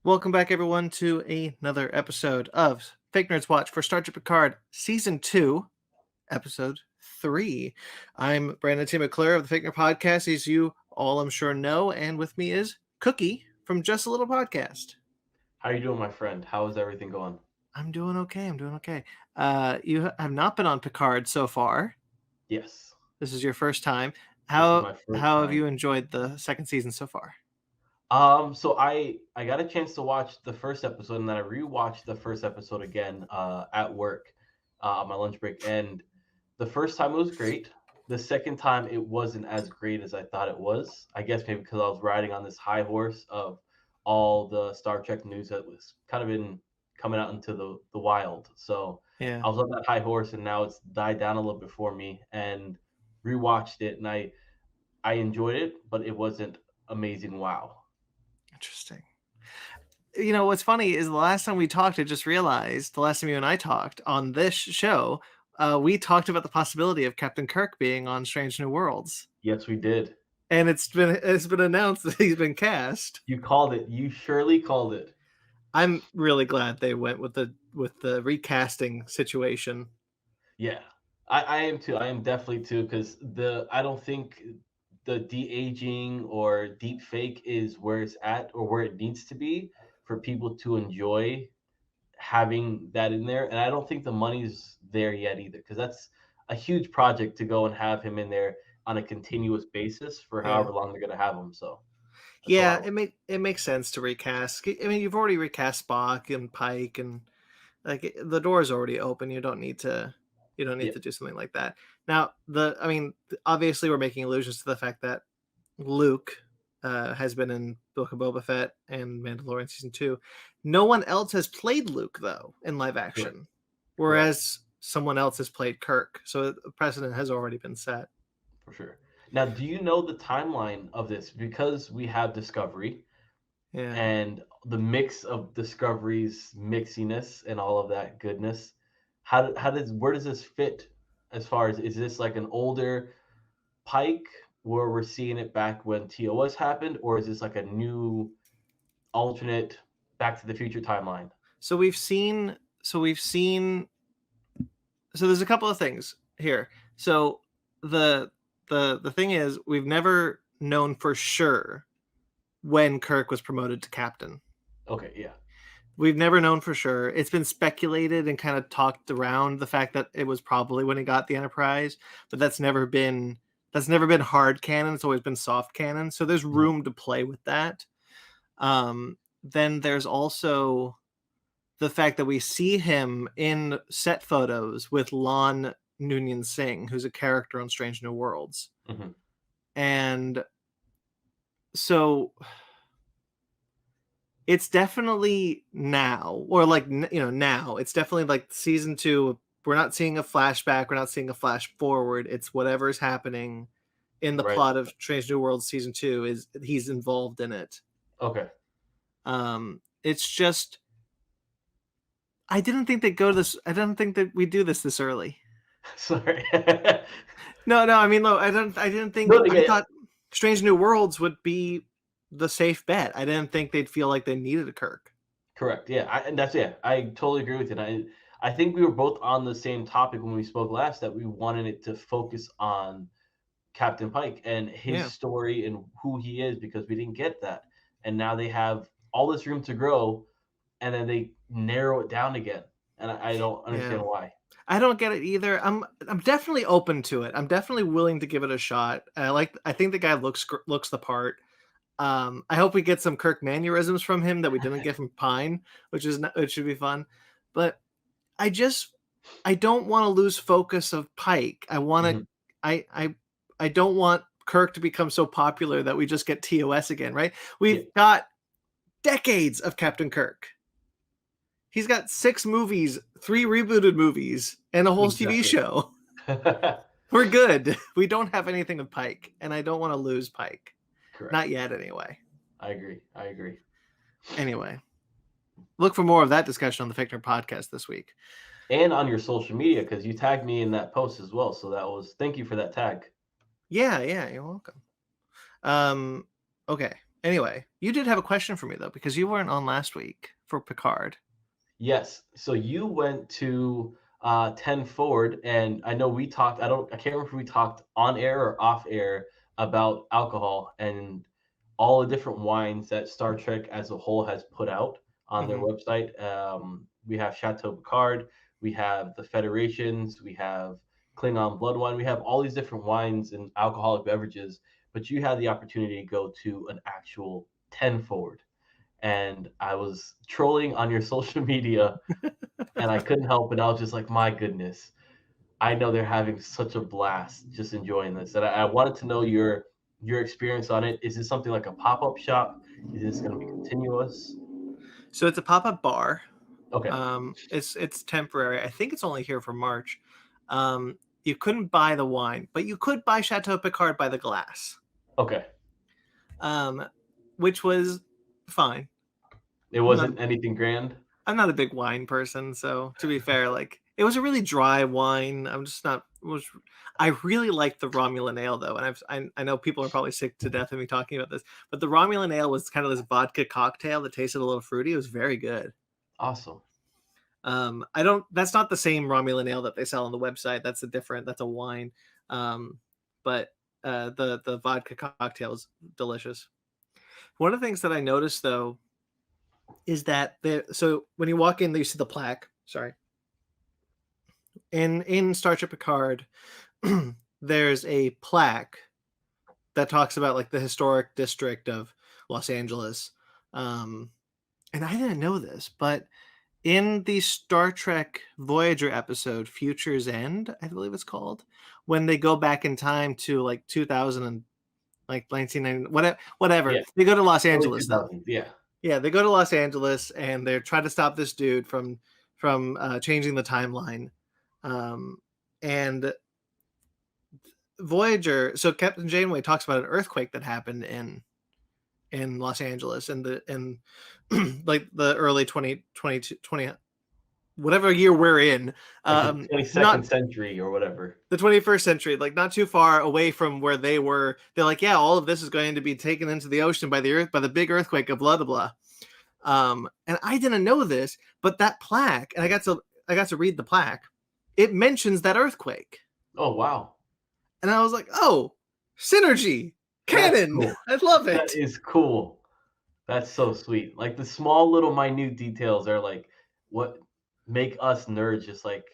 Welcome back, everyone, to another episode of Fake Nerds Watch for Star Trek Picard Season 2, Episode 3. I'm Brandon T. McClure of the Fake Nerd Podcast, as you all I'm sure know, and with me is Cookie from Just a Little Podcast. How are you doing, my friend? How is everything going? I'm doing okay. You have not been on Picard so far. Yes. This is your first time. This is my first How have time. you enjoyed the second season so far? So I got a chance to watch the first episode, and then I rewatched the first episode again at work on my lunch break. And the first time it was great. The second time it wasn't as great as I thought it was. I guess maybe because I was riding on this high horse of all the Star Trek news that was kind of been coming out into the wild. So Yeah. I was on that high horse, and now it's died down a little bit for me. And rewatched it, and I enjoyed it, but it wasn't amazing. Wow. Interesting. You know, what's funny is the last time we talked, I just realized the last time you and I talked on this show, we talked about the possibility of Captain Kirk being on Strange New Worlds. Yes, we did. And it's been announced that he's been cast. You called it. You surely called it. I'm really glad they went with the recasting situation. Yeah, I am too. I am definitely too, because I don't think the de-aging or deep fake is where it's at or where it needs to be for people to enjoy having that in there. And I don't think the money's there yet either, because that's a huge project to go and have him in there on a continuous basis for however long they're going to have him. So yeah, it makes sense to recast. I mean, you've already recast Spock and Pike, and like the door is already open. You don't need to do something like that. Now, obviously we're making allusions to the fact that Luke has been in Book of Boba Fett and Mandalorian Season 2. No one else has played Luke, though, in live action, whereas someone else has played Kirk. So the precedent has already been set. For sure. Now, do you know the timeline of this? Because we have Discovery and the mix of Discovery's mixiness and all of that goodness. Where does this fit as far as, is this like an older Pike where we're seeing it back when TOS happened, or is this like a new alternate Back to the Future timeline? So there's a couple of things here. So the thing is, we've never known for sure when Kirk was promoted to captain. Okay, yeah. We've never known for sure. It's been speculated and kind of talked around the fact that it was probably when he got the Enterprise, but that's never been hard canon. It's always been soft canon. So there's room to play with that. Then there's also the fact that we see him in set photos with Lon Noonien Singh, who's a character on Strange New Worlds. Mm-hmm. And so it's definitely now, now it's definitely like Season 2. We're not seeing a flashback. We're not seeing a flash forward. It's whatever's happening in the plot of Strange New Worlds Season 2 is he's involved in it. Okay. It's just, I didn't think they'd go to this. I didn't think that we'd do this early. Sorry. No. I mean, look, I didn't think. I thought Strange New Worlds would be the safe bet. I didn't think they'd feel like they needed a Kirk. Correct. Yeah, I totally agree with you. I think we were both on the same topic when we spoke last, that we wanted it to focus on Captain Pike and his story and who he is, because we didn't get that, and now they have all this room to grow, and then they narrow it down again, and I don't understand why. I don't get it either. I'm definitely open to it. I'm definitely willing to give it a shot. I think the guy looks the part. I hope we get some Kirk mannerisms from him that we didn't get from Pine, which should be fun. But I don't want to lose focus of Pike. I want to. I don't want Kirk to become so popular that we just get TOS again, right? We've got decades of Captain Kirk. He's got 6 movies, 3 rebooted movies, and a whole TV show. We're good. We don't have anything with Pike, and I don't want to lose Pike. Correct. Not yet, anyway. I agree. Anyway, look for more of that discussion on the Fake Nerd Podcast this week. and on your social media because you tagged me in that post as well. So thank you for that tag. Yeah, you're welcome. Okay. Anyway, you did have a question for me though, because you weren't on last week for Picard. Yes. So you went to 10 forward, and I know we talked. I can't remember if we talked on air or off air about alcohol and all the different wines that Star Trek as a whole has put out on their website. We have Chateau Picard, we have the Federations, we have Klingon blood wine, we have all these different wines and alcoholic beverages. But you had the opportunity to go to an actual 10 forward, and I was trolling on your social media, and I couldn't help it. I was just like, my goodness, I know they're having such a blast just enjoying this. And I wanted to know your experience on it. Is this something like a pop-up shop? Is this going to be continuous? So it's a pop-up bar. Okay. It's temporary. I think it's only here for March. You couldn't buy the wine, but you could buy Chateau Picard by the glass. Okay. Which was fine. It wasn't anything grand. I'm not a big wine person, so to be fair, like it was a really dry wine. I'm just not. I really liked the Romulan Ale though, and I know people are probably sick to death of me talking about this, but the Romulan Ale was kind of this vodka cocktail that tasted a little fruity. It was very good. Awesome. I don't. That's not the same Romulan Ale that they sell on the website. That's a different. That's a wine. But the vodka cocktail is delicious. One of the things that I noticed though is that so when you walk in, you see the plaque. Sorry. In Star Trek Picard, there's a plaque that talks about like the historic district of Los Angeles. And I didn't know this, but in the Star Trek Voyager episode Future's End, I believe it's called, when they go back in time to like 2000 and like 1990, whatever. Yeah. They go to Los Angeles though. Yeah. Yeah, they go to Los Angeles and they're trying to stop this dude from changing the timeline. And Voyager, so Captain Janeway talks about an earthquake that happened in Los Angeles in like the early 20 whatever year we're in, Like the 22nd century or whatever. The 21st century, like not too far away from where they were. They're like, yeah, all of this is going to be taken into the ocean by the big earthquake of blah blah blah. And I didn't know this, but that plaque, and I got to read the plaque. It mentions that earthquake. Oh wow! And I was like, oh, synergy, canon. Cool. I love it. That is cool. That's so sweet. Like the small little minute details are like what make us nerds just like,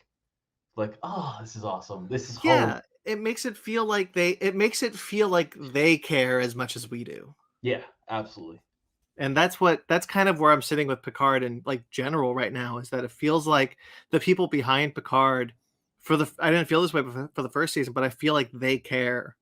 oh, this is awesome. This is home. It makes it feel like they care as much as we do. Yeah, absolutely. And that's kind of where I'm sitting with Picard and like general right now, is that it feels like the people behind Picard I didn't feel this way for the first season, but I feel like they care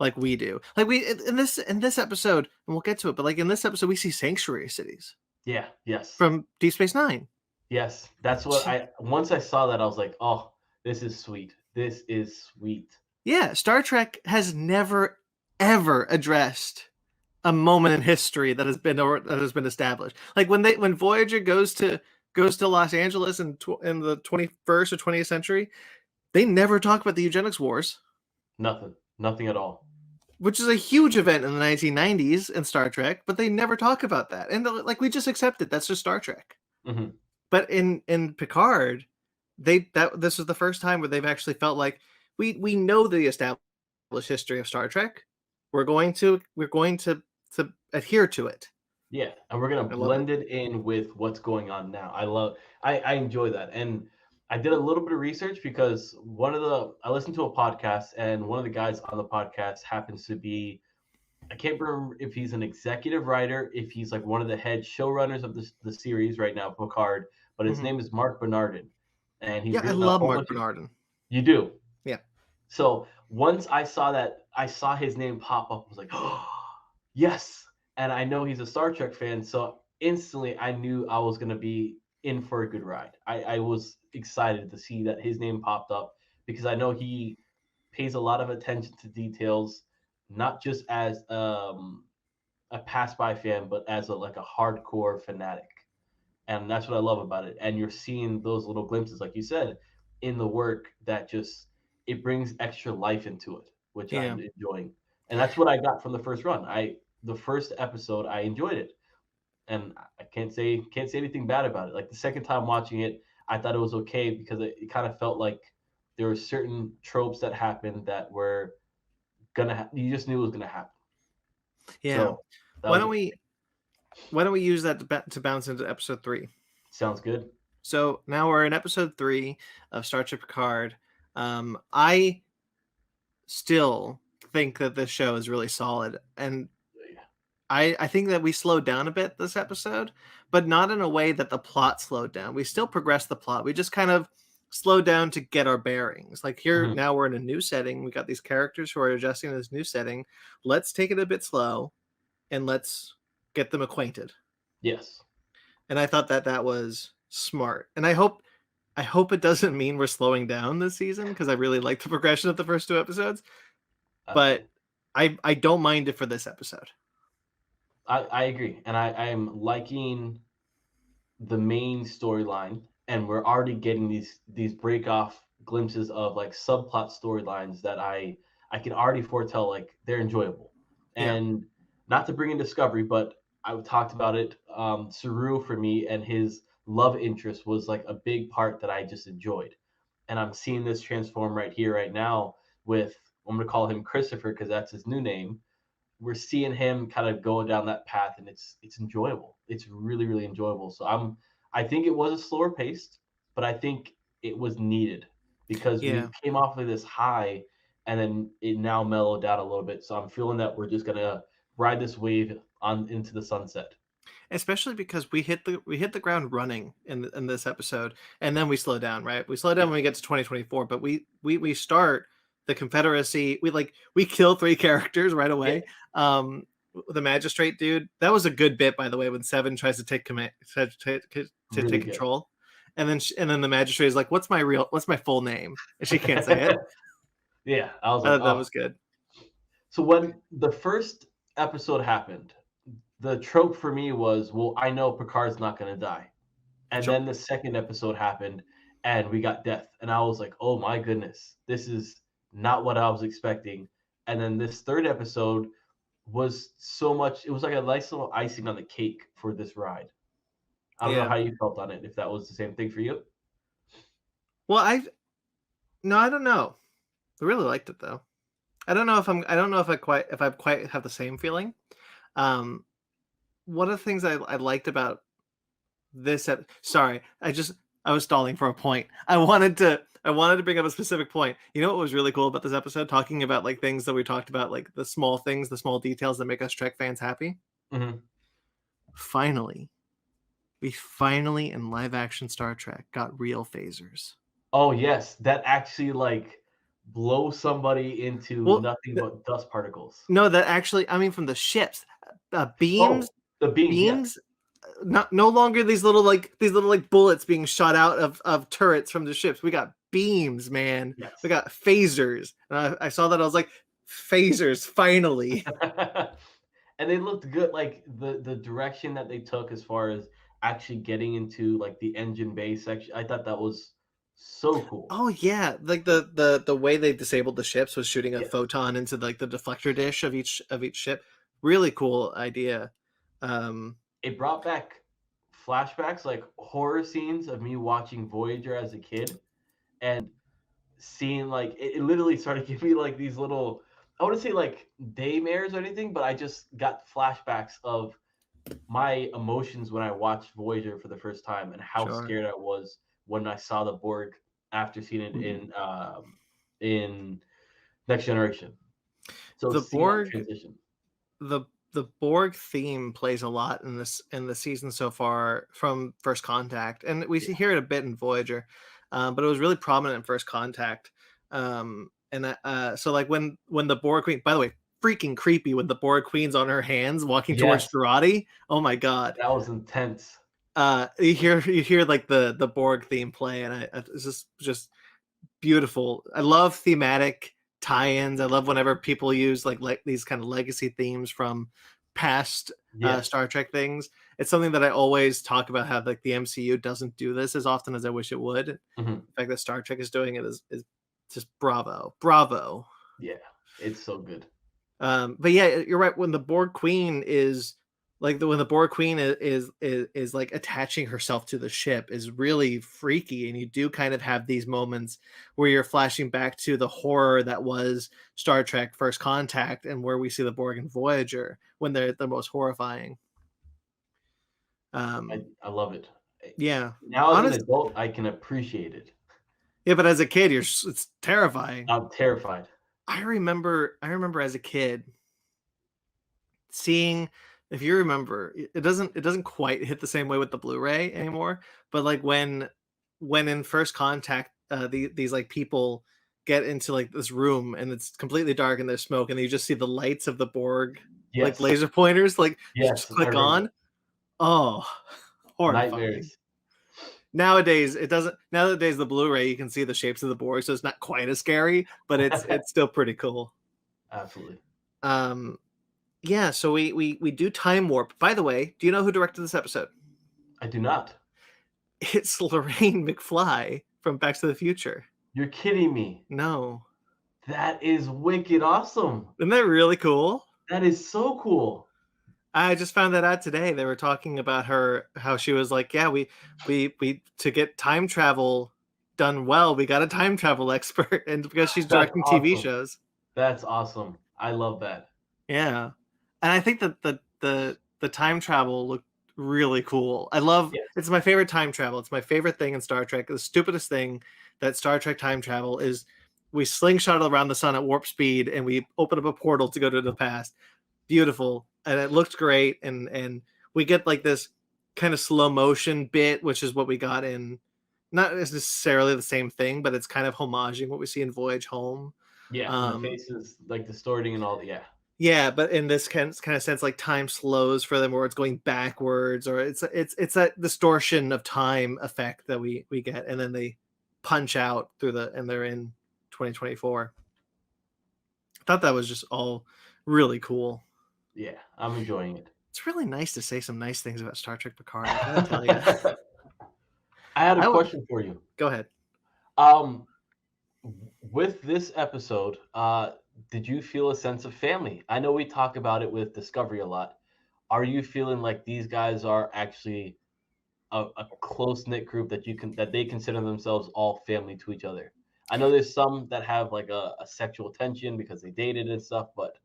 like we do. Like we in this episode, and we'll get to it, but like in this episode, we see sanctuary cities. Yeah. Yes. From Deep Space Nine. Yes, that's what once I saw that, I was like, oh, this is sweet. This is sweet. Yeah, Star Trek has never ever addressed a moment in history that has been established. Like when Voyager goes to Los Angeles in the 21st or 20th century, they never talk about the eugenics wars. Nothing at all. Which is a huge event in the 1990s in Star Trek, but they never talk about that. And like we just accept it. That's just Star Trek. Mm-hmm. But in Picard, this was the first time where they've actually felt like we know the established history of Star Trek. We're going to adhere to it. Yeah, and we're gonna blend it in with what's going on now. I enjoy that, and I did a little bit of research because I listened to a podcast, and one of the guys on the podcast happens to be, I can't remember if he's an executive writer, if he's like one of the head showrunners of the series right now, Picard, but his name is Marc Bernardin, and he's I love Marc Bernardin. You do? Yeah. So once I saw his name pop up, I was like, oh, yes. And I know he's a Star Trek fan, so instantly I knew I was going to be in for a good ride. I was excited to see that his name popped up because I know he pays a lot of attention to details, not just as a pass-by fan, but as a hardcore fanatic. And that's what I love about it. And you're seeing those little glimpses, like you said, in the work that just it brings extra life into it, which Yeah. I'm enjoying. And that's what I got from the first run. The first episode I enjoyed it, and I can't say anything bad about it. Like the second time watching it, I thought it was okay because it kind of felt like there were certain tropes that happened that were you just knew it was gonna happen. Yeah. So that Why was don't okay. we use that to bounce into episode 3? Sounds good. So now we're in episode 3 of Star Trek Picard. I still think that this show is really solid, and I think that we slowed down a bit this episode, but not in a way that the plot slowed down. We still progressed the plot. We just kind of slowed down to get our bearings. Like here, Mhm. now we're in a new setting. We got these characters who are adjusting to this new setting. Let's take it a bit slow and let's get them acquainted. Yes. And I thought that that was smart. And I hope it doesn't mean we're slowing down this season, because I really liked the progression of the first 2 episodes. But I don't mind it for this episode. I agree, and I'm liking the main storyline, and we're already getting these break off glimpses of like subplot storylines that I can already foretell like they're enjoyable. Yeah. And not to bring in Discovery, but I talked about it. Saru for me and his love interest was like a big part that I just enjoyed, and I'm seeing this transform right here, right now with I'm gonna call him Christopher because that's his new name. We're seeing him kind of go down that path, and it's enjoyable. It's really really enjoyable. So I think it was a slower paced, but I think it was needed because we Yeah. came off of this high, and then it now mellowed down a little bit. So I'm feeling that we're just gonna ride this wave on into the sunset. Especially because we hit the ground running in this episode, and then we slow down, right? We slow down Yeah, when we get to 2024, but we start the Confederacy. We kill 3 characters right yeah, away. The magistrate dude, that was a good bit, by the way, when Seven tries to take command to really take good. control, and then the magistrate is like, what's my full name?" And she can't say it. Yeah, I was I like, thought that oh. was good. So when the first episode happened, the trope for me was, well, I know Picard's not gonna die. And Sure. then the second episode happened and we got death. And I was like, oh my goodness, this is not what I was expecting. And then this third episode was so much, it was like a nice little icing on the cake for this ride. I don't know Yeah. how you felt on it, if that was the same thing for you. Well, I don't know. I really liked it though. I don't know if I quite have the same feeling. Um, One of the things I liked about sorry, I was stalling for a point. I wanted to bring up a specific point. You know what was really cool about this episode? Talking about like things that we talked about, like the small things, the small details that make us Trek fans happy. Hmm. Finally, we finally in live action Star Trek got real phasers. Oh, yes, that actually like blows somebody into Well, nothing but dust particles. no, that actually, I mean, from the ships, beams, Oh, the beams, yes. beams not no longer these little bullets being shot out of turrets from the ships. We got beams, man. We Yes. got phasers. And I saw that. I was like, phasers, finally. And they looked good, like the direction that they took as far as actually getting into like the engine bay section. I thought that was so cool. Oh yeah, like the way they disabled the ships was shooting a Yes. photon into like the deflector dish of each ship. Really cool idea. Um, It brought back flashbacks, like horror scenes of me watching Voyager as a kid and seeing like it literally started giving me like these little I wouldn't say like daymares or anything, but I just got flashbacks of my emotions when I watched Voyager for the first time and how sure. scared I was when I saw the Borg after seeing it in Next Generation. So The seeing that Borg transition. the the Borg theme plays a lot in the season so far from First Contact, and we Yeah. hear it a bit in Voyager, but it was really prominent in First Contact. So like when the Borg Queen, by the way, freaking creepy when the Borg Queen's on her hands walking towards Yes, Jurati. Oh my god. that was intense. You hear like the Borg theme play, and it's just beautiful. I love thematic tie-ins. I love whenever people use like these kind of legacy themes from past Yes. Star Trek things. it's something that I always talk about, how like the MCU doesn't do this as often as I wish it would. Mm-hmm. The fact that Star Trek is doing it is just bravo. Yeah, it's so good. But yeah, you're right. When the Borg Queen is when the Borg Queen is like attaching herself to the ship is really freaky, and you do kind of have these moments where you're flashing back to the horror that was Star Trek First Contact, and where we see the Borg and Voyager when they're the most horrifying. I love it. Yeah. Now as an adult, I can appreciate it. Yeah, but as a kid, it's terrifying. I'm terrified. I remember as a kid seeing, if you remember, it doesn't quite hit the same way with the Blu-ray anymore, but like when in First Contact, these like people get into like this room and it's completely dark and there's smoke and you just see the lights of the Borg, like laser pointers, like just click on. Oh, horrifying. Nightmares. Nowadays the Blu-ray, you can see the shapes of the Borg, so it's not quite as scary, but it's still pretty cool. Absolutely. Yeah, so we do time warp. By the way, do you know who directed this episode? I do not. It's Lorraine McFly from Back to the Future. You're kidding me. No. That is wicked awesome. Isn't that really cool? That is so cool. I just found that out today. They were talking about her, how she was like, yeah, we to get time travel done well, we got a time travel expert, and because she's directing TV shows. That's awesome. I love that. Yeah. And I think that the time travel looked really cool. I love It's my favorite time travel. It's my favorite thing in Star Trek. The stupidest thing that Star Trek time travel is, we slingshot around the sun at warp speed and we open up a portal to go to the past. Beautiful. And it looked great, and we get like this kind of slow motion bit, which is what we got in, not necessarily the same thing, but it's kind of homaging what we see in Voyage Home. Yeah, the faces like distorting and all that. Yeah. Yeah, but in this kind of sense, like time slows for them, or it's going backwards, or it's a distortion of time effect that we get, and then they punch out through and they're in 2024. I thought that was just all really cool. Yeah, I'm enjoying it. It's really nice to say some nice things about Star Trek Picard. I gotta tell you. I had a question for you. Go ahead. With this episode, did you feel a sense of family? I know we talk about it with Discovery a lot. Are you feeling like these guys are actually a close-knit group that they consider themselves all family to each other? I know there's some that have like a sexual tension because they dated and stuff, but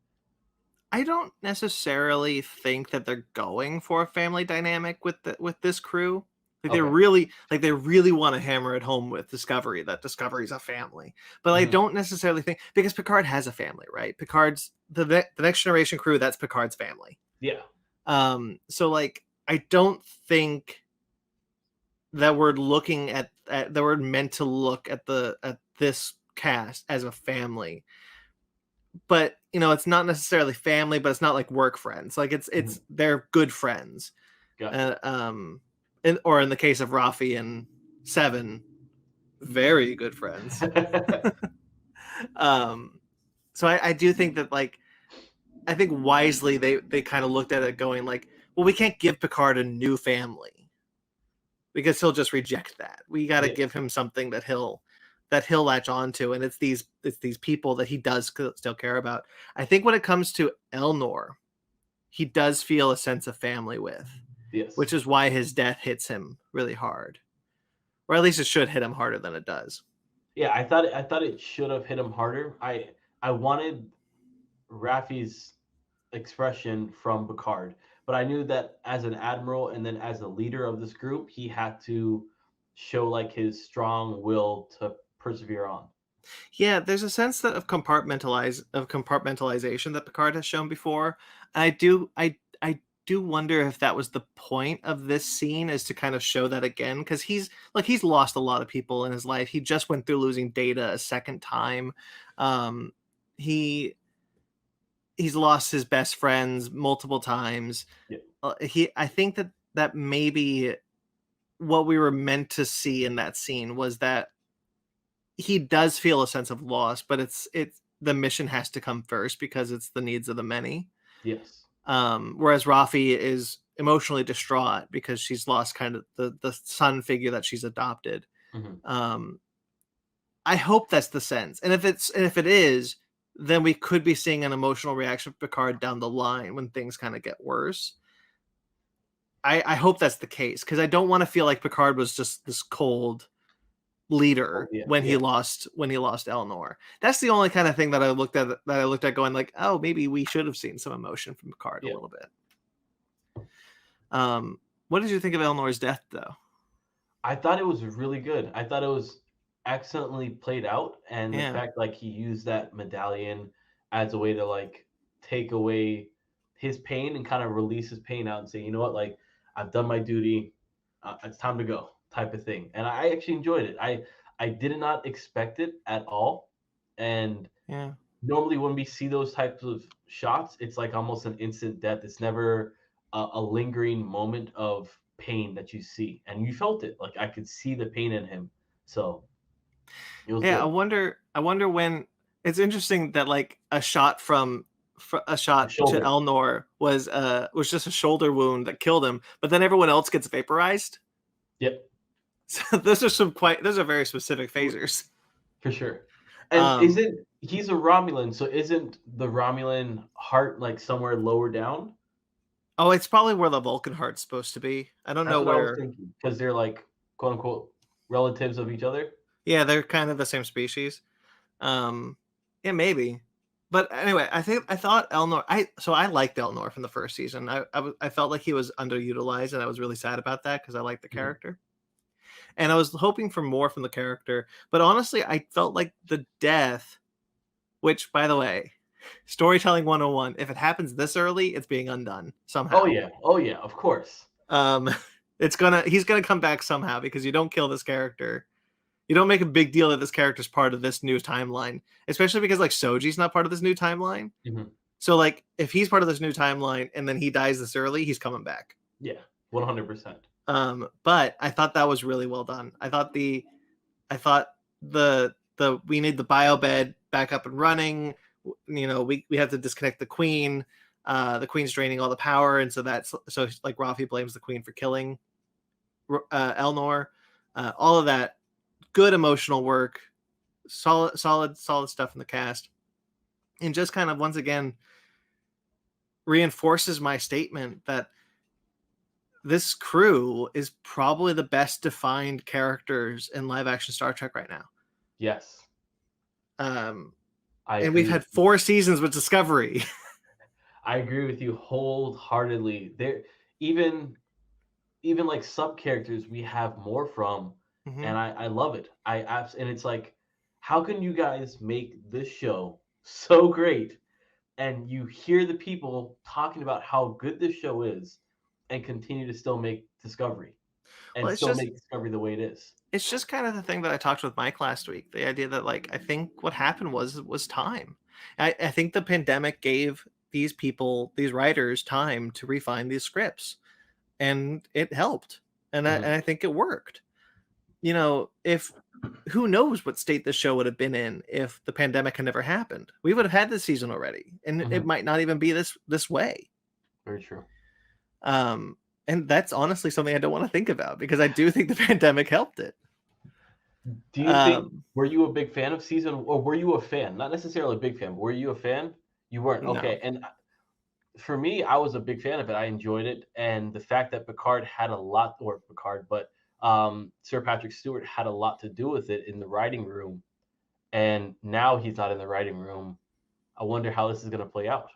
I don't necessarily think that they're going for a family dynamic with this crew. Like they really want to hammer it home with Discovery, that Discovery's a family. But I don't necessarily think, because Picard has a family, right? Picard's the Next Generation crew, that's Picard's family. Yeah. So like I don't think that we're looking at that we're meant to look at this cast as a family. But it's not necessarily family, but it's not like work friends. Like it's they're good friends. Gotcha. Or in the case of Rafi and Seven, very good friends. So I do think that, like, I think wisely they kind of looked at it going like, well, we can't give Picard a new family because he'll just reject that. We got to give him something that he'll latch onto, and it's these people that he does still care about. I think when it comes to Eleanor, he does feel a sense of family with. Yes. Which is why his death hits him really hard. Or at least it should hit him harder than it does. Yeah, I thought it should have hit him harder. I wanted Rafi's expression from Picard, but I knew that as an admiral and then as a leader of this group, he had to show like his strong will to persevere on. Yeah, there's a sense that of compartmentalization that Picard has shown before. And I do wonder if that was the point of this scene, is to kind of show that again, because he's lost a lot of people in his life. He just went through losing Data a second time. He's lost his best friends multiple times. Yeah. I think that maybe what we were meant to see in that scene was that he does feel a sense of loss, but it's the mission has to come first because it's the needs of the many. Yes. Whereas Rafi is emotionally distraught because she's lost kind of the son figure that she's adopted. I hope that's the sense, and if it is, then we could be seeing an emotional reaction of Picard down the line when things kind of get worse. I hope that's the case, because I don't want to feel like Picard was just this cold leader when he lost Eleanor. That's the only kind of thing that I looked at going like, oh, maybe we should have seen some emotion from Picard a little bit. What did you think of Eleanor's death, though? I thought it was really good. I thought it was excellently played out, and the fact like he used that medallion as a way to like take away his pain and kind of release his pain out and say, you know what, like I've done my duty, it's time to go, type of thing. And I actually enjoyed it. I did not expect it at all, and normally when we see those types of shots, it's like almost an instant death. It's never a lingering moment of pain that you see, and you felt it. Like I could see the pain in him, so it was good. I wonder when. It's interesting that like a shot to Eleanor was just a shoulder wound that killed him, but then everyone else gets vaporized. Yep. So those are very specific phasers for sure. And he's a Romulan, so isn't the Romulan heart like somewhere lower down? Oh, it's probably where the Vulcan heart's supposed to be. I don't know where. Because they're like quote unquote relatives of each other. Yeah, they're kind of the same species. Yeah, maybe. But anyway, I thought Eleanor. I liked Eleanor from the first season. I felt like he was underutilized, and I was really sad about that because I liked the character. And I was hoping for more from the character. But honestly, I felt like the death, which, by the way, storytelling 101, if it happens this early, it's being undone somehow. Oh yeah, of course. He's gonna come back somehow, because you don't kill this character. You don't make a big deal that this character's part of this new timeline, especially because like Soji's not part of this new timeline. So like if he's part of this new timeline and then he dies this early, he's coming back. Yeah, 100%. But I thought that was really well done. I thought the we need the biobed back up and running. You know, we have to disconnect the queen. The queen's draining all the power, and so like Rafi blames the queen for killing Eleanor. All of that good emotional work, solid stuff in the cast, and just kind of once again reinforces my statement that this crew is probably the best defined characters in live action Star Trek right now. Yes. And we've had 4 seasons with Discovery. I agree with you wholeheartedly. There, even like sub characters we have more from, and I love it. And it's like, how can you guys make this show so great, and you hear the people talking about how good this show is, and continue to still make Discovery, and make Discovery the way it is. It's just kind of the thing that I talked with Mike last week. The idea that like I think what happened was time. I think the pandemic gave these writers time to refine these scripts, and it helped, and I think it worked. You know, who knows what state the show would have been in if the pandemic had never happened. We would have had this season already, and it might not even be this way. Very true. And that's honestly something I don't want to think about, because I do think the pandemic helped it. Do you think, were you a big fan of season, or were you a fan? Not necessarily a big fan, but were you a fan? You weren't. Okay. No. And for me, I was a big fan of it. I enjoyed it. And the fact that Sir Patrick Stewart had a lot to do with it in the writing room, and now he's not in the writing room. I wonder how this is going to play out.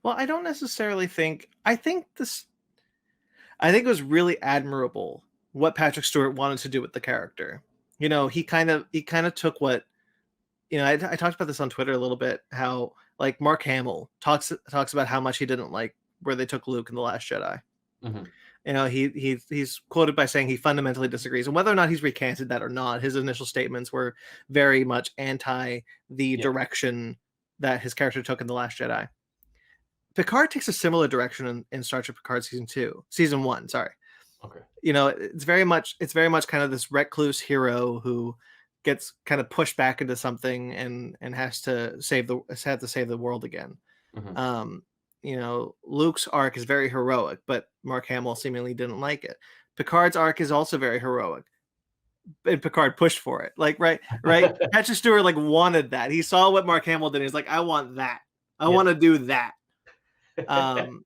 Well, I don't necessarily think. I think it was really admirable what Patrick Stewart wanted to do with the character. You know, he kind of took what, you know, I talked about this on Twitter a little bit, how like Mark Hamill talks about how much he didn't like where they took Luke in The Last Jedi. You know, he's quoted by saying he fundamentally disagrees, and whether or not he's recanted that or not, his initial statements were very much anti the direction that his character took in The Last Jedi. Picard takes a similar direction in Star Trek Picard season 1. Sorry. Okay. You know, it's very much kind of this recluse hero who gets kind of pushed back into something and has to save the world again. Luke's arc is very heroic, but Mark Hamill seemingly didn't like it. Picard's arc is also very heroic, and Picard pushed for it. Like, right. Patrick Stewart wanted that. He saw what Mark Hamill did. He's like, I want that. I want to do that. And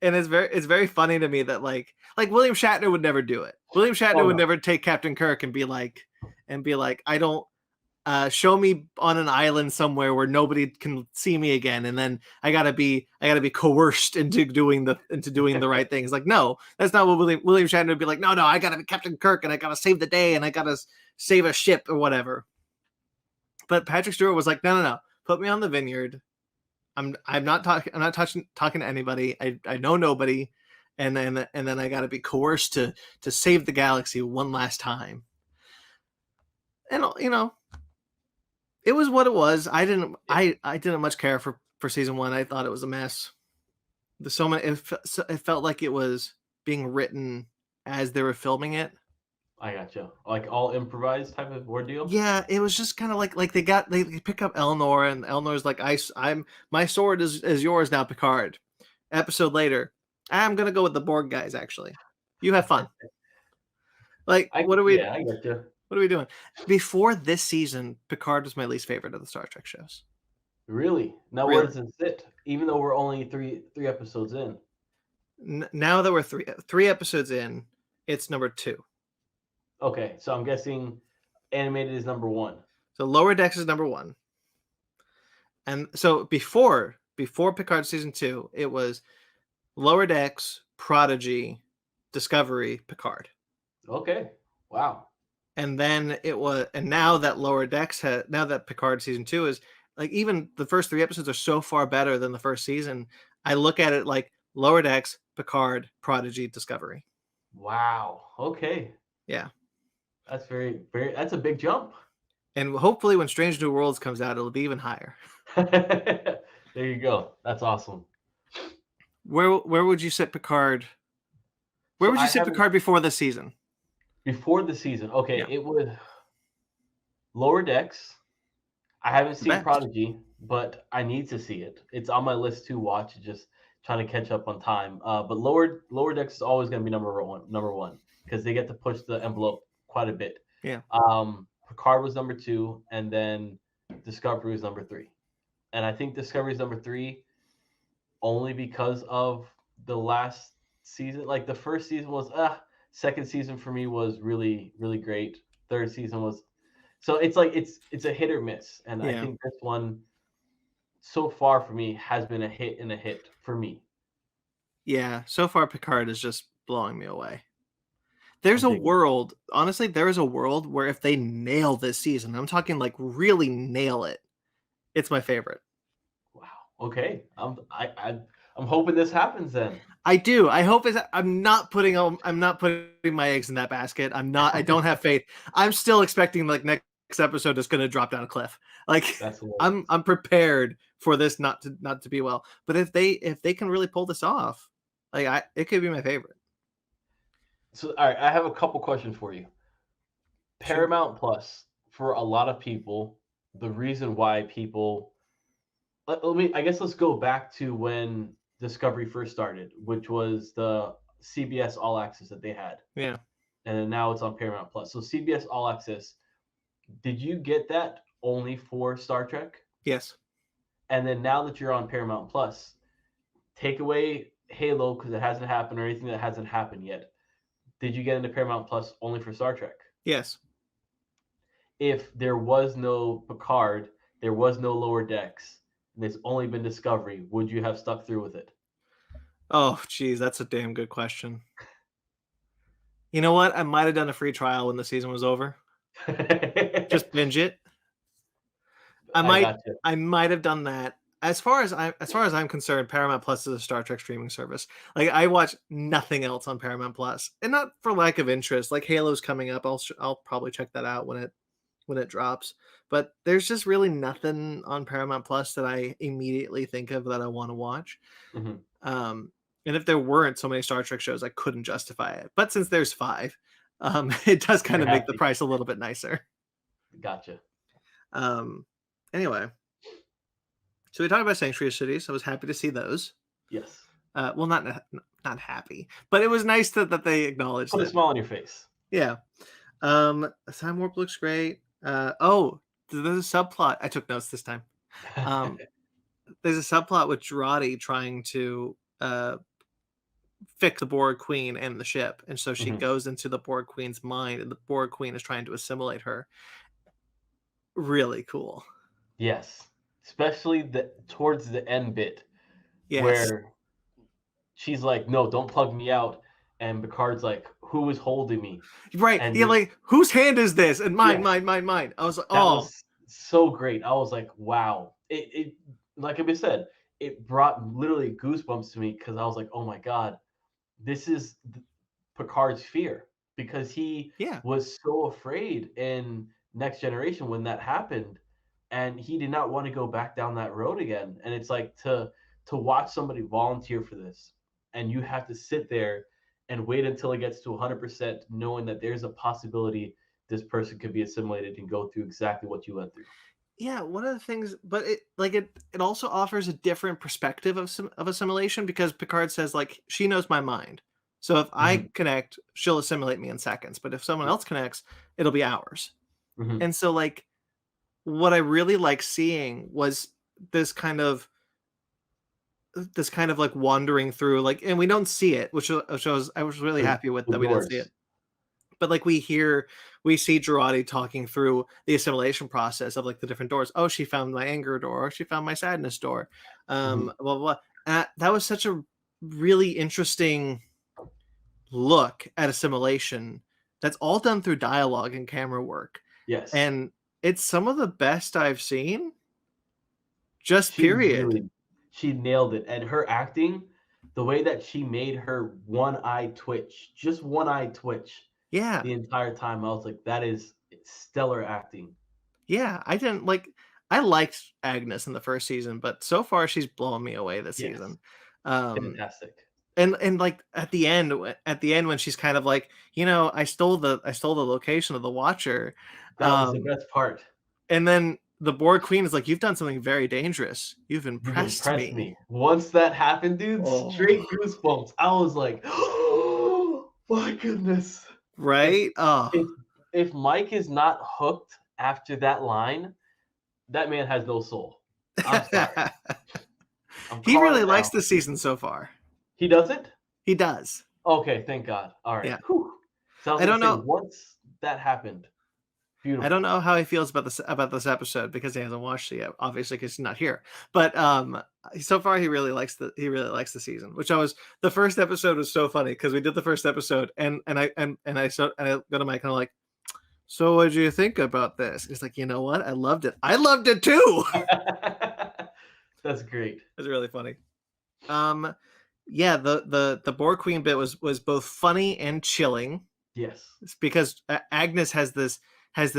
it's very funny to me that like William Shatner would never do it. William Shatner would never take Captain Kirk and be like, I don't show me on an island somewhere where nobody can see me again, and then I gotta be coerced into doing the right things. Like, no, that's not what William Shatner would be like. No, I gotta be Captain Kirk, and I gotta save the day, and I gotta save a ship or whatever. But Patrick Stewart was like, no, put me on the Vineyard. I'm not talking to anybody. I know nobody, and then I gotta be coerced to save the galaxy one last time. And it was what it was. I didn't much care for season 1. I thought it was a mess. There's so many. It felt like it was being written as they were filming it. I gotcha. Like all improvised type of ordeal. Yeah, it was just kind of like they pick up Eleanor, and Eleanor's like, I'm my sword is yours now, Picard. Episode later, I'm gonna go with the Borg guys. Actually, you have fun. Like, what are we? Yeah, I gotcha. What are we doing? Before this season, Picard was my least favorite of the Star Trek shows. Really? Now where does it sit? Even though we're only three episodes in. Now that we're three episodes in, it's number 2. Okay, so I'm guessing animated is number 1. So Lower Decks is number 1. And so before Picard season 2, it was Lower Decks, Prodigy, Discovery, Picard. Okay. Wow. And then now that Picard season 2 is like, even the first 3 episodes are so far better than the first season. I look at it like Lower Decks, Picard, Prodigy, Discovery. Wow. Okay. Yeah. That's that's a big jump. And hopefully when Strange New Worlds comes out, it'll be even higher. There you go. That's awesome. Where would you set Picard? Where would you set Picard before the season? Before the season. Okay, yeah. It would Lower Decks. I haven't seen Prodigy, but I need to see it. It's on my list to watch, just trying to catch up on time. But Lower Decks is always going to be number one because they get to push the envelope quite a bit. Yeah. Picard was number 2, and then Discovery was number 3. And I think Discovery is number 3 only because of the last season. Like the first season was second season for me was really, really great. Third season was so it's like it's a hit or miss. And I think this one so far for me has been a hit and a hit for me. Yeah, so far Picard is just blowing me away. There's a world, honestly, there is a world where if they nail this season, I'm talking like really nail it, it's my favorite. Wow. Okay. I'm hoping this happens then. I do. I hope I'm not putting my eggs in that basket. I don't have faith. I'm still expecting like next episode is going to drop down a cliff. Like I'm prepared for this not to be well. But if they can really pull this off, like it could be my favorite. So, all right, I have a couple questions for you. Paramount Plus, for a lot of people, the reason why people, I guess let's go back to when Discovery first started, which was the CBS All Access that they had. Yeah. And then now it's on Paramount Plus. So CBS All Access, did you get that only for Star Trek? Yes. And then now that you're on Paramount Plus, take away Halo because it hasn't happened or anything that hasn't happened yet. Did you get into Paramount Plus only for Star Trek? Yes. If there was no Picard, there was no Lower Decks, and there's only been Discovery, would you have stuck through with it? Oh, geez, that's a damn good question. You know what? I might have done a free trial when the season was over. Just binge it. I might have done that. As far as I'm concerned, Paramount Plus is a Star Trek streaming service. Like I watch nothing else on Paramount Plus, and not for lack of interest. Like Halo's coming up, I'll probably check that out when it drops. But there's just really nothing on Paramount Plus that I immediately think of that I want to watch. Mm-hmm. And if there weren't so many Star Trek shows, I couldn't justify it. But since there's 5, it does kind of make the price a little bit nicer. Gotcha. Anyway. So we talked about Sanctuary Cities. I was happy to see those. Yes. Well, not happy, but it was nice that they acknowledged Put a it. smile on your face. Yeah. Time warp looks great. Oh, there's a subplot. I took notes this time. There's a subplot with Girardi trying to fix the Borg Queen and the ship, and so she goes into the Borg Queen's mind, and the Borg Queen is trying to assimilate her. Really cool. Yes, especially towards the end bit Yes. where she's like, "No, don't plug me out," and Picard's like, "Who is holding me?" Right. And Yeah, like, whose hand is this? And mine, yes, mine, mine, mine. I was like, that oh, was so great. I was like, "Wow!" It like I said, it brought literally goosebumps to me because I was like, "Oh my god, this is Picard's fear," because he yeah. was so afraid in Next Generation when that happened, and he did not want to go back down that road again. And it's like to watch somebody volunteer for this, and you have to sit there and wait until it gets to 100%, knowing that there's a possibility this person could be assimilated and go through exactly what you went through. Yeah, one of the things, but it also offers a different perspective of assimilation, because Picard says, like, she knows my mind, so if I Mhm. connect, she'll assimilate me in seconds, but if someone Yeah. else connects, it'll be hours. Mhm. And so, like, what I really like seeing was this kind of like wandering through, like, and we don't see it, which I was really The happy with the that we didn't see it. doors. But like we see Girardi talking through the assimilation process of like the different doors. Oh, she found my anger door. Or she found my sadness door. Mhm. Blah blah. Blah. That was such a really interesting look at assimilation. That's all done through dialogue and camera work, Yes. and it's some of the best I've seen. Just She period. really she nailed it, and her acting, the way that she made her one eye twitch, just one eye twitch Yeah, the entire time, I was like, "That is stellar acting." yeah. I didn't like. I liked Agnes in the first season, but so far she's blowing me away this Yes, season. Um, fantastic. and like at the end when she's kind of like, I stole the location of the Watcher, That was the um best part. and then the Borg Queen is like, you've done something very dangerous, you've You've impressed impressed me. me. Once that happened, dude, Oh, straight goosebumps. I was like, "Oh my goodness." If right. Oh, if if Mike is not hooked after that line, that man has no soul. I'm sorry. I'm he calling really it likes now. the season so far. He doesn't? He does. Okay, thank God. All right. Yeah. Whew. So I was I gonna don't say know. once that happened, I don't beautiful. know how he feels about this episode, because he hasn't watched it yet, obviously, because he's not here. But so far he really likes the season, which I was the first episode was so funny because we did the first episode, and I go to Mike and I'm like, so what did you think about this? He's like, you know what? I loved it. I loved it too. That's great. It's really funny. Um, yeah, the Borg Queen bit was both funny and chilling. Yes. It's because Agnes has this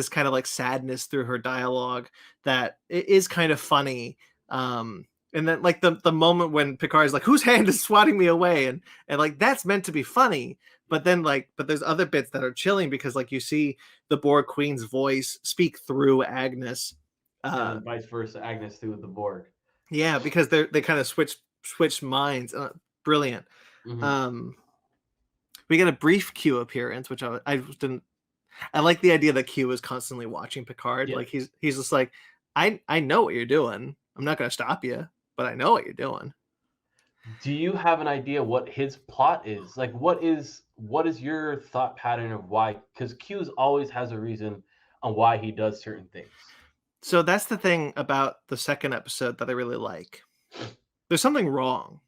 kind of like sadness through her dialogue that is kind of funny. And then like the moment when Picard is like, whose hand is swatting me away, and like that's meant to be funny, but then like but there's other bits that are chilling because like you see the Borg Queen's voice speak through Agnes. And Uh, then vice versa, Agnes through with the Borg. yeah, because they kind of switch minds. Brilliant. Mhm. Um, we get a brief Q appearance, which I didn't. I like the idea that Q is constantly watching Picard. Yeah. Like he's just like, I know what you're doing. I'm not gonna stop you, but I know what you're doing. Do you have an idea what his plot is? Like what is your thought pattern of why? Because Q's always has a reason on why he does certain things. So that's the thing about the second episode that I really like. There's something wrong,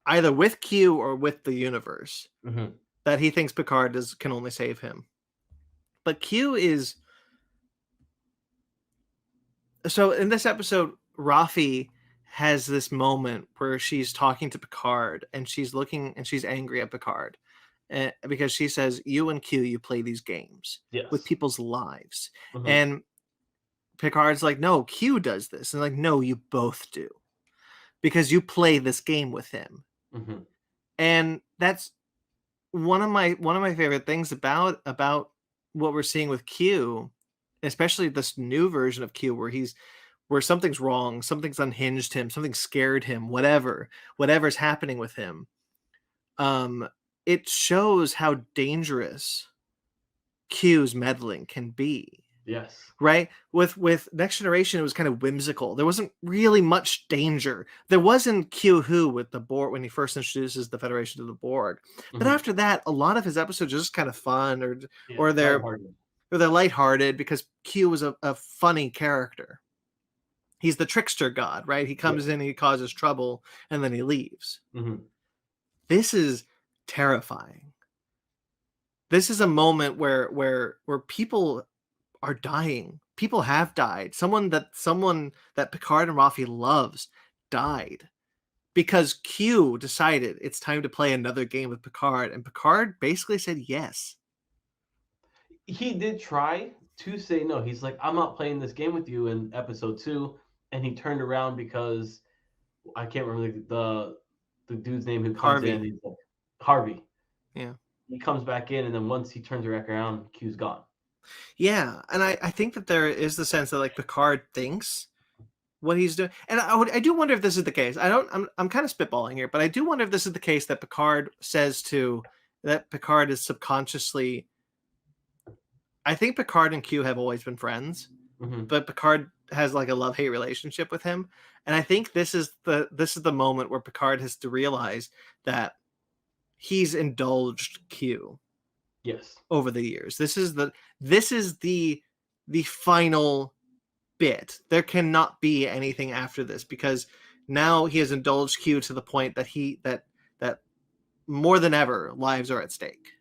either with Q or with the universe, Mhm. that he thinks Picard can only save him. But Q is so in this episode, Rafi has this moment where she's talking to Picard and she's angry at Picard, because she says, "You and Q, you play these games with Yes. people's lives," Mhm. and Picard's like, "No, Q does this," and like, "No, you both do, because you play this game with him," Mhm. and that's one of my favorite things about what we're seeing with Q, especially this new version of Q, where where something's wrong, something's unhinged him, something scared him, whatever's happening with him. It shows how dangerous Q's meddling can be. Yes. Right? With Next Generation, it was kind of whimsical. There wasn't really much danger. There was in Q Who with the Borg when he first introduces the Federation to the Borg. But after that, a lot of his episodes are just kind of fun or they're lighthearted because Q was a funny character. He's the trickster god, right? He comes in, he causes trouble, and then he leaves. This is terrifying. This is a moment where people are dying. People have died. Someone that Picard and Raffi loves died because Q decided it's time to play another game with Picard, and Picard basically said yes. He did try to say no. He's like, I'm not playing this game with you in episode 2, and he turned around because I can't remember the dude's name who comes in. He's like, Harvey. Yeah. He comes back in, and then once he turns back around, Q's gone. Yeah, and I think that there is the sense that like Picard thinks what he's doing, and I do wonder if this is the case. I'm kind of spitballing here, but I do wonder if this is the case that Picard is subconsciously. I think Picard and Q have always been friends, but Picard has like a love-hate relationship with him, and I think this is the moment where Picard has to realize that he's indulged Q. Yes. Over the years, this is the final bit. There cannot be anything after this because now he has indulged Q to the point that that more than ever lives are at stake.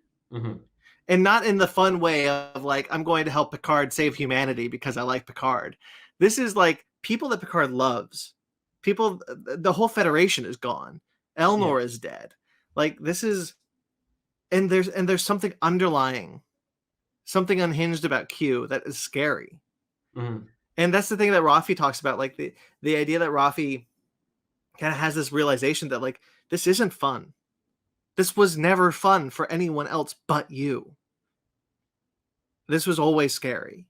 And not in the fun way of like, I'm going to help Picard save humanity because I like Picard. This is like people that Picard loves. People, the whole Federation is gone. Eleanor is dead. Like this is, and there's something underlying, something unhinged about Q that is scary. And that's the thing that Raffi talks about, like the idea that Raffi kind of has this realization that like, this isn't fun. This was never fun for anyone else but you. This was always scary.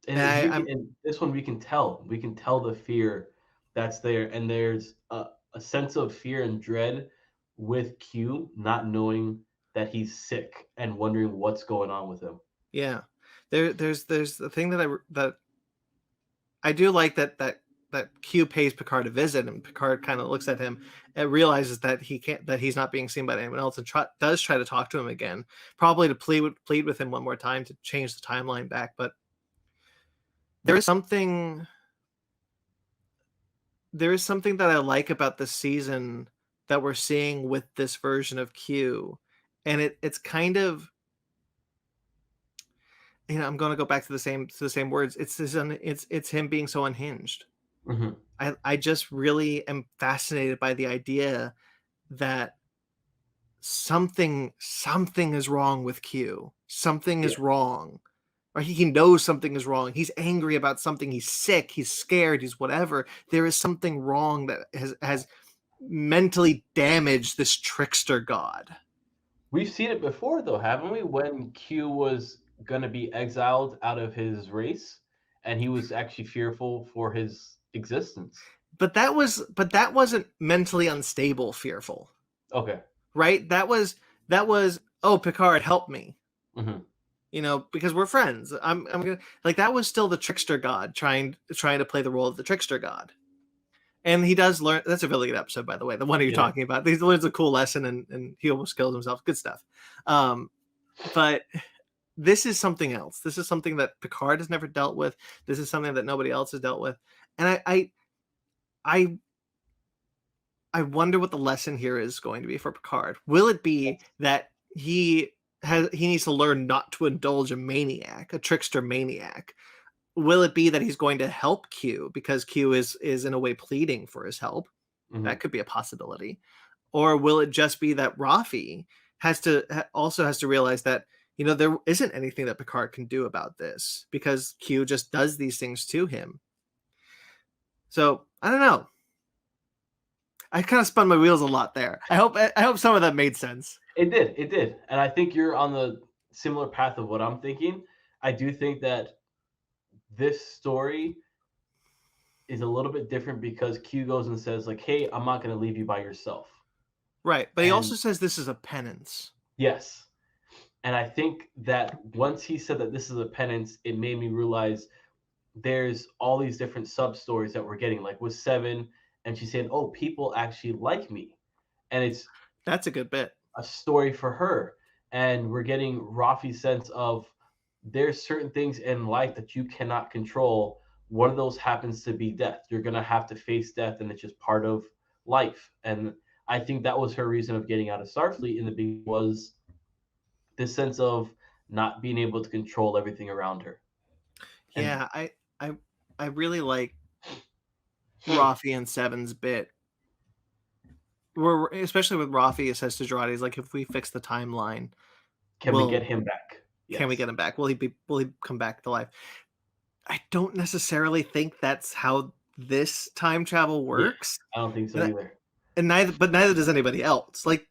And this one we can tell the fear that's there, and there's a sense of fear and dread with Q not knowing that he's sick and wondering what's going on with him. Yeah, there's the thing that I do like that Q pays Picard a visit, and Picard kind of looks at him and realizes that he's not being seen by anyone else, and does try to talk to him again, probably to plead with him one more time to change the timeline back. But there is something that I like about the season that we're seeing with this version of Q, and it's kind of, you know, I'm going to go back to the same words. It's him being so unhinged. I just really am fascinated by the idea that something is wrong with Q. Something is wrong. Or he knows something is wrong. He's angry about something. He's sick. He's scared. He's whatever. There is something wrong that has mentally damaged this trickster god. We've seen it before, though, haven't we? When Q was going to be exiled out of his race, and he was actually fearful for his existence. But that wasn't mentally unstable fearful. Okay. Right? That was, oh, Picard, help me. You know, because we're friends. I'm gonna, like, that was still the trickster god trying to play the role of the trickster god. And he does learn. That's a really good episode, by the way. The one you're talking about. He learns a cool lesson, and he almost kills himself. Good stuff. But this is something else. This is something that Picard has never dealt with. This is something that nobody else has dealt with. And I wonder what the lesson here is going to be for Picard. Will it be that he needs to learn not to indulge a trickster maniac? Will it be that he's going to help Q because Q is in a way pleading for his help? That could be a possibility. Or will it just be that Raffi also has to realize that, you know, there isn't anything that Picard can do about this because Q just does these things to him. So I don't know. I kind of spun my wheels a lot there. I hope some of that made sense. It did. And I think you're on the similar path of what I'm thinking. I do think that this story is a little bit different because Q goes and says like, "Hey, I'm not going to leave you by yourself." Right, but he And also says this is a penance. yes, and I think that once he said that this is a penance, it made me realize there's all these different sub stories that we're getting, like with Seven, and she's saying, "Oh, people actually like me," and it's That's a good bit. a story for her. And we're getting Rafi's sense of there's certain things in life that you cannot control. One of those happens to be death. You're gonna have to face death, and it's just part of life. And I think that was her reason of getting out of Starfleet in the beginning, was this sense of not being able to control everything around her. And Yeah, I I really like Rafi and Seven's bit. We're especially with Rafi, it says to Girardi, he's like, if we fix the timeline, can we get will him back? can we Yes. get him back? Will he come back to life? I don't necessarily think that's how this time travel Yeah, works. I don't think so And, either. neither does anybody else. Like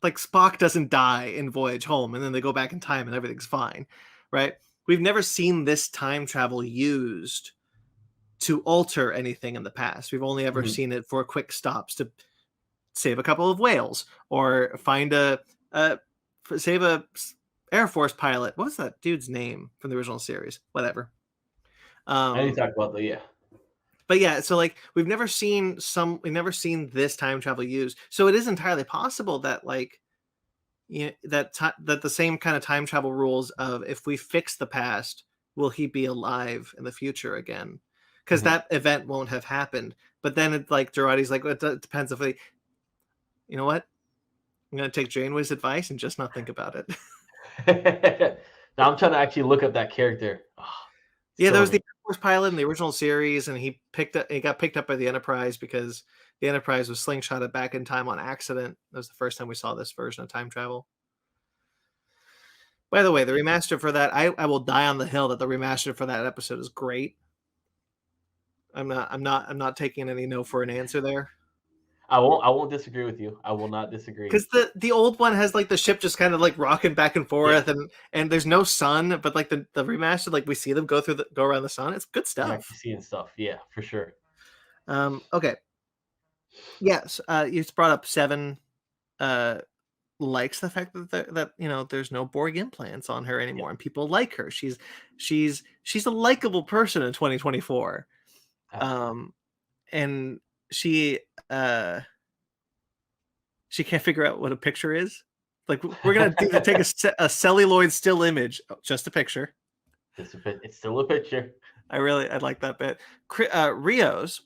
Spock doesn't die in Voyage Home and then they go back in time and everything's fine, right? We've never seen this time travel used to alter anything in the past. We've only ever Mhm. seen it for quick stops to save a couple of whales or find a save a Air Force pilot. What was that dude's name from the original series? Whatever. I need Um, to talk about the yeah. but yeah, so like we've never seen this time travel used. So it is entirely possible that like that the same kind of time travel rules of if we fix the past, will he be alive in the future again? Because Mhm. that event won't have happened. But then it's like Girardi's like, well, it depends if we, you know what? I'm gonna take Janeway's advice and just not think about it. Now I'm trying to actually look up that character. Oh, it's Yeah, there was killing the me. Air Force pilot in the original series, and he got picked up by the Enterprise because the Enterprise was slingshotted back in time on accident. That was the first time we saw this version of time travel. By the way, the remaster for that, I will die on the hill that the remaster for that episode is great. I'm not taking any no for an answer there. I won't disagree with you. I will not disagree. Because the old one has like the ship just kind of like rocking back and Yeah, forth, and there's no sun, but like the remastered, like we see them go around the sun. It's good I'm stuff. actually seeing stuff. Yeah, for sure. Okay. Yes, you just brought up Seven. Uh, likes the fact that there's no Borg implants on her Yeah, anymore, and people like her. She's a likable person in 2024. absolutely. Um, and she uh she can't figure out what a picture is. Like we're gonna take a celluloid still image, just a picture. It's still a picture. I like that bit. Rios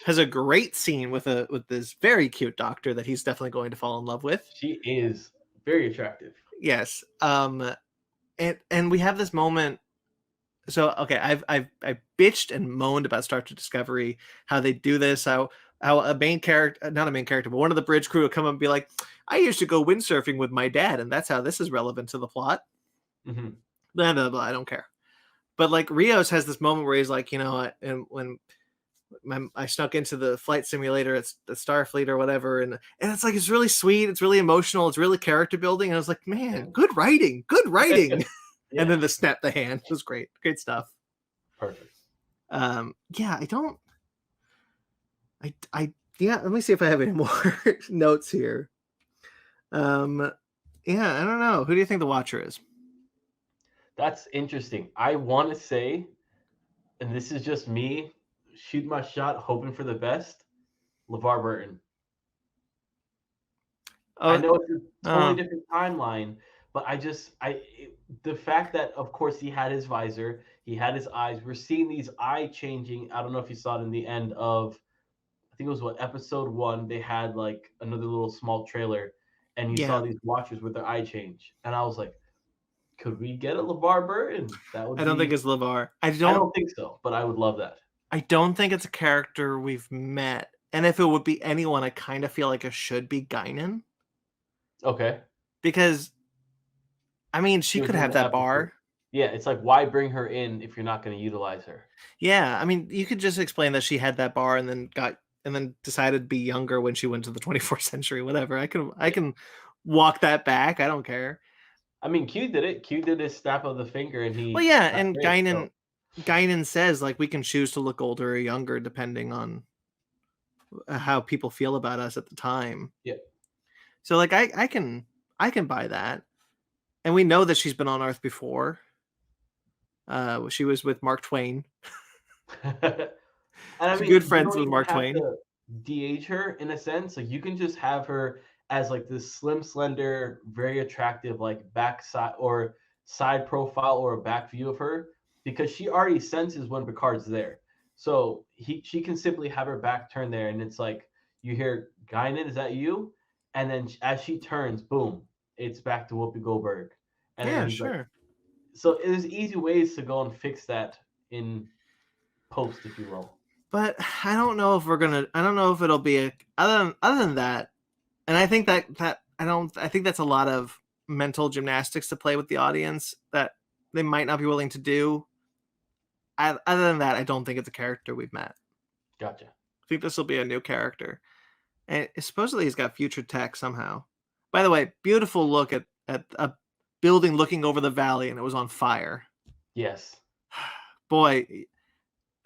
has a great scene with this very cute doctor that he's definitely going to fall in love with. She is very attractive. Yes. And we have this moment. So okay, I've bitched and moaned about Star Trek Discovery, how they do this, how a main character, not a main character, but one of the bridge crew would come up and be like, I used to go windsurfing with my dad, and that's how this is relevant to the plot. Hmm. Blah, blah, blah, I don't care. But like Rios has this moment where he's like, and when I snuck into the flight simulator at the Starfleet or whatever, and it's like it's really sweet, it's really emotional, it's really character building. And I was like, Yeah. man, good writing, good writing. And Yeah. then the snap the hand was great stuff. Perfect. Yeah, I don't. I yeah. Let me see if I have any more notes here. Um, yeah, I don't know. Who do you think the Watcher is? That's interesting. I want to say, and this is just me, shoot my shot, hoping for the best. LeVar Burton. I Oh, know it's a totally oh, different timeline, but the fact that of course he had his visor, he had his eyes. We're seeing these eye changing. I don't know if you saw it in the end of, I think it was what, episode 1. They had like another little small trailer, and you saw yeah. these watchers with their eye change, and I was like, could we get a LeVar Burton? That would I don't think be. it's Levar. I don't think so, but I would love that. I don't think it's a character we've met. And if it would be anyone, I kind of feel like it should be Guinan Okay. because I mean she She was could in have the that episode. bar. Yeah, it's like, why bring her in if you're not going to utilize her? Yeah, I mean you could just explain that she had that bar and then decided to be younger when she went to the 24th century. Whatever. I Yeah. can walk that back. I don't care. I mean, Q did it. Q did his snap of the finger, and Well, he yeah, got and rid. So, Guinan. Guinan says, like, we can choose to look older or younger depending on how people feel about us at the time. Yeah. So, like, I can buy that, and we know that she's been on Earth before. She was with Mark Twain. And I She's mean, good you friends don't with even Mark have Twain. to de-age her in a sense. Like you can just have her as like this slim, slender, very attractive, like backside or side profile or a back view of her because she already senses when Picard's there. So she can simply have her back turned there, and it's like you hear Guinan, is that you? And then as she turns, boom, it's back to Whoopi Goldberg. And then Yeah, he's like, sure. so there's easy ways to go and fix that in post, if you will. But I don't know if we're gonna. I don't know if it'll be a other than that. And I think that I don't. I think that's a lot of mental gymnastics to play with the audience that they might not be willing to do. Other than that, I don't think it's a character we've met. Gotcha. I think this will be a new character, and supposedly he's got future tech somehow. By the way, beautiful look at a building looking over the valley, and it was on fire. Yes. Boy,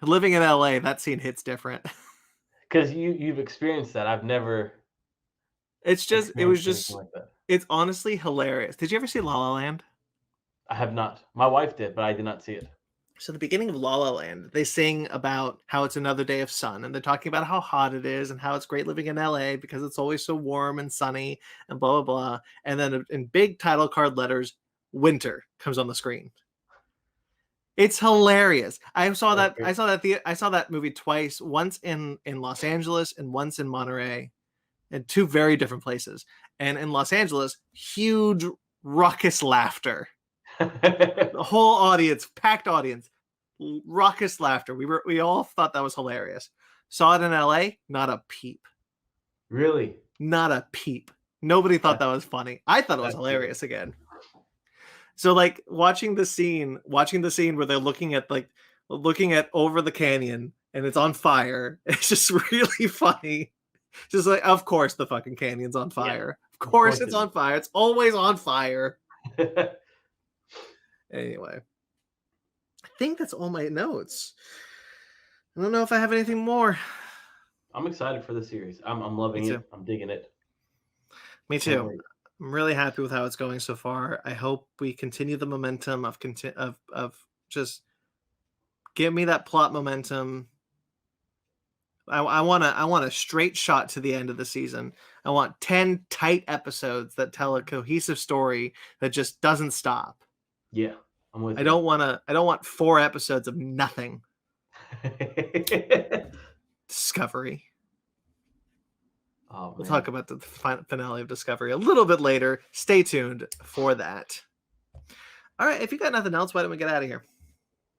living in LA, that scene hits different. Because you've experienced that. I've never It was experienced anything just, like that. it's honestly hilarious. Did you ever see La La Land? I have not. My wife did, but I did not see it. So the beginning of La La Land, they sing about how it's another day of sun, and they're talking about how hot it is and how it's great living in LA because it's always so warm and sunny and blah blah blah. And then in big title card letters, winter comes on the screen. It's hilarious. I saw that. Okay. I saw that movie twice. Once in Los Angeles and once in Monterey, in two very different places. And in Los Angeles, huge raucous laughter. The whole audience, packed audience, raucous laughter. We all thought that was hilarious. Saw it in LA, not a peep. Really? Not a peep. Nobody thought That's that was funny. I thought it was that's good. hilarious again. So like watching the scene where they're looking at over the canyon and it's on fire. It's just really funny. Just like, of course the fucking canyon's on Yeah. fire. Of Of course course it's it on fire. It's always on fire. is. Anyway, I think that's all my notes. I don't know if I have anything more. I'm excited for the series. I'm Me loving too. it. I'm digging it. Me Can't too. wait. I'm really happy with how it's going so far. I hope we continue the momentum of just give me that plot momentum. I want a straight shot to the end of the season. I want 10 tight episodes that tell a cohesive story that just doesn't stop. Yeah, I'm with I you. don't want 4 episodes of nothing. Discovery. Oh, We'll man. talk about the finale of Discovery a little bit later. Stay tuned for that. All right, if you got nothing else, why don't we get out of here?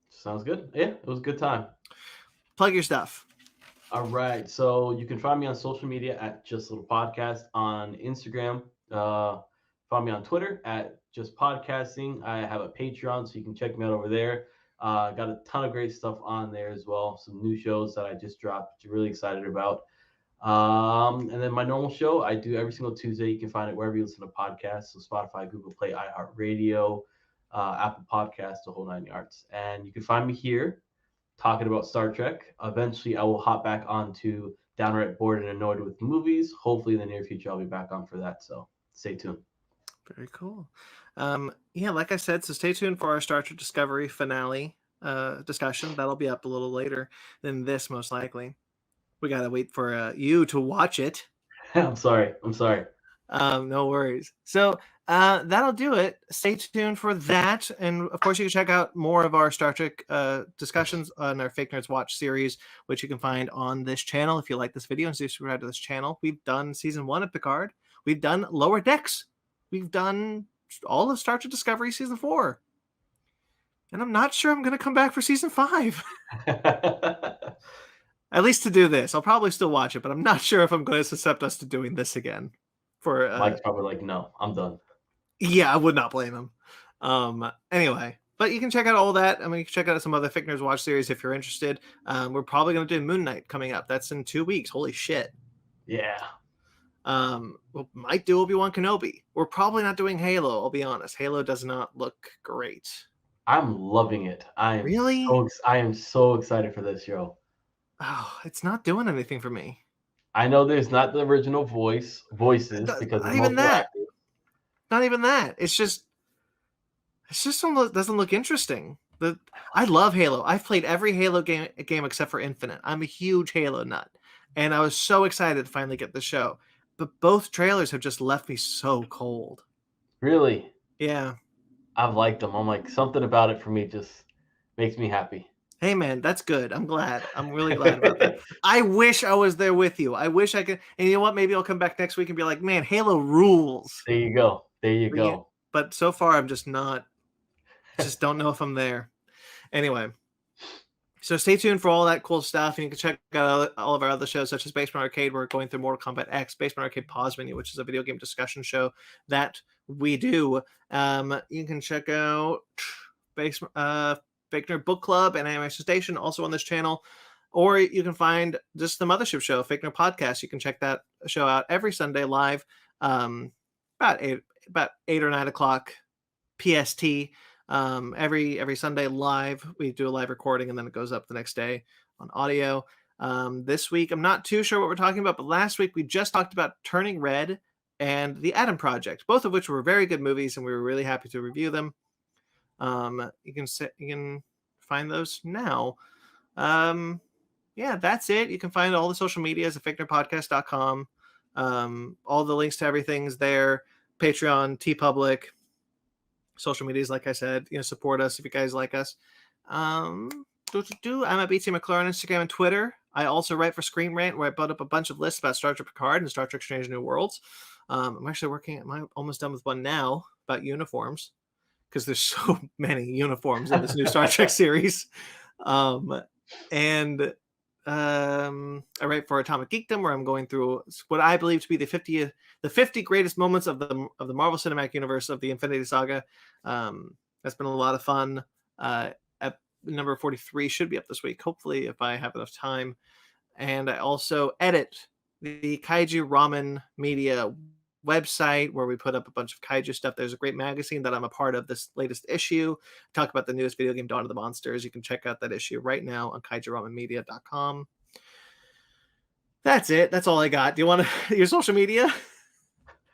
Sounds good. Yeah, it was a good time. Plug your stuff. All right. So you can find me on social media at Just Little Podcast on Instagram. Find me on Twitter at Just Podcasting. I have a Patreon, so you can check me out over there. Got a ton of great stuff on there as well. Some new shows that I just dropped, which I'm really excited about. And then my normal show, I do every single Tuesday. You can find it wherever you listen to podcasts. So Spotify, Google Play, iHeartRadio, Apple Podcasts, the whole 9 yards. And you can find me here talking about Star Trek. Eventually, I will hop back onto Downright Bored and Annoyed with Movies. Hopefully, in the near future, I'll be back on for that. So stay tuned. Very cool. Yeah, like I said, so stay tuned for our Star Trek Discovery finale discussion. That'll be up a little later than this, most likely. We gotta wait for you to watch it. I'm sorry. No worries. So that'll do it. Stay tuned for that, and of course, you can check out more of our Star Trek discussions on our Fake Nerds Watch series, which you can find on this channel. If you like this video and subscribe to this channel, we've done season 1 of Picard. We've done Lower Decks. We've done all of Star Trek Discovery season 4. And I'm not sure I'm going to come back for season 5. At least to do this. I'll probably still watch it, but I'm not sure if I'm going to accept us to doing this again. For Mike's probably like, no, I'm done. Yeah, I would not blame him. Anyway, but you can check out all that. I mean, you can check out some other Fick Nerds Watch series if you're interested. We're probably going to do Moon Knight coming up. That's in 2 weeks. Holy shit. Yeah. We might do Obi-Wan Kenobi. We're probably not doing Halo, I'll be honest. Halo does not look great. I'm loving it. Really? I am so excited for this show. Oh, it's not doing anything for me. I know there's not the original voices because it's Not even multiple that. actors. Not even that. It's just doesn't look interesting. I love Halo. I've played every Halo game except for Infinite. I'm a huge Halo nut, and I was so excited to finally get the show. But both trailers have just left me so cold. Really? Yeah. I've liked them. I'm like, something about it for me just makes me happy. Hey man, that's good. I'm glad. I'm really glad about that. I wish I was there with you. I wish I could. And you know what? Maybe I'll come back next week and be like, man, Halo rules. There you go. There you go. But so far, I'm just not. Just don't know if I'm there. Anyway, so stay tuned for all that cool stuff. And you can check out all of our other shows, such as Basement Arcade. We're going through Mortal Kombat X, Basement Arcade Pause Menu, which is a video game discussion show that we do. You can check out Basement Fake Nerd Book Club and Animation Station, also on this channel. Or you can find just the Mothership Show, Fake Nerd Podcast. You can check that show out every Sunday live, about 8 or 9 o'clock PST. Every Sunday live. We do a live recording and then it goes up the next day on audio. This week, I'm not too sure what we're talking about, but last week we just talked about Turning Red and The Adam Project, both of which were very good movies, and we were really happy to review them. You can find those now. Yeah, that's it. You can find all the social medias at fakenerdpodcast.com. All the links to everything's there. Patreon, TeePublic, social medias, like I said. Support us if you guys like us. I'm at BT McClure on Instagram and Twitter. I also write for Screen Rant, where I put up a bunch of lists about Star Trek Picard and Star Trek Strange New Worlds. I'm actually almost done with one now about uniforms, because there's so many uniforms in this new Star Trek series. And I write for Atomic Geekdom, where I'm going through what I believe to be the 50 greatest moments of the Marvel Cinematic Universe of the Infinity Saga. That's been a lot of fun. Number 43 should be up this week, hopefully, if I have enough time. And I also edit the Kaiju Ramen Media website, where we put up a bunch of kaiju stuff. There's a great magazine that I'm a part of, this latest issue. Talk about the newest video game, Dawn of the Monsters. You can check out that issue right now on kaijuramenmedia.com. That's it. That's all I got. Do you want your social media?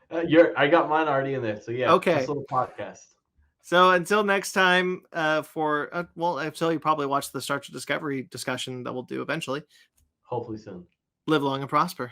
I got mine already in there. So yeah, okay. This little podcast. So until next time, until you probably watch the Star Trek Discovery discussion that we'll do eventually. Hopefully soon. Live long and prosper.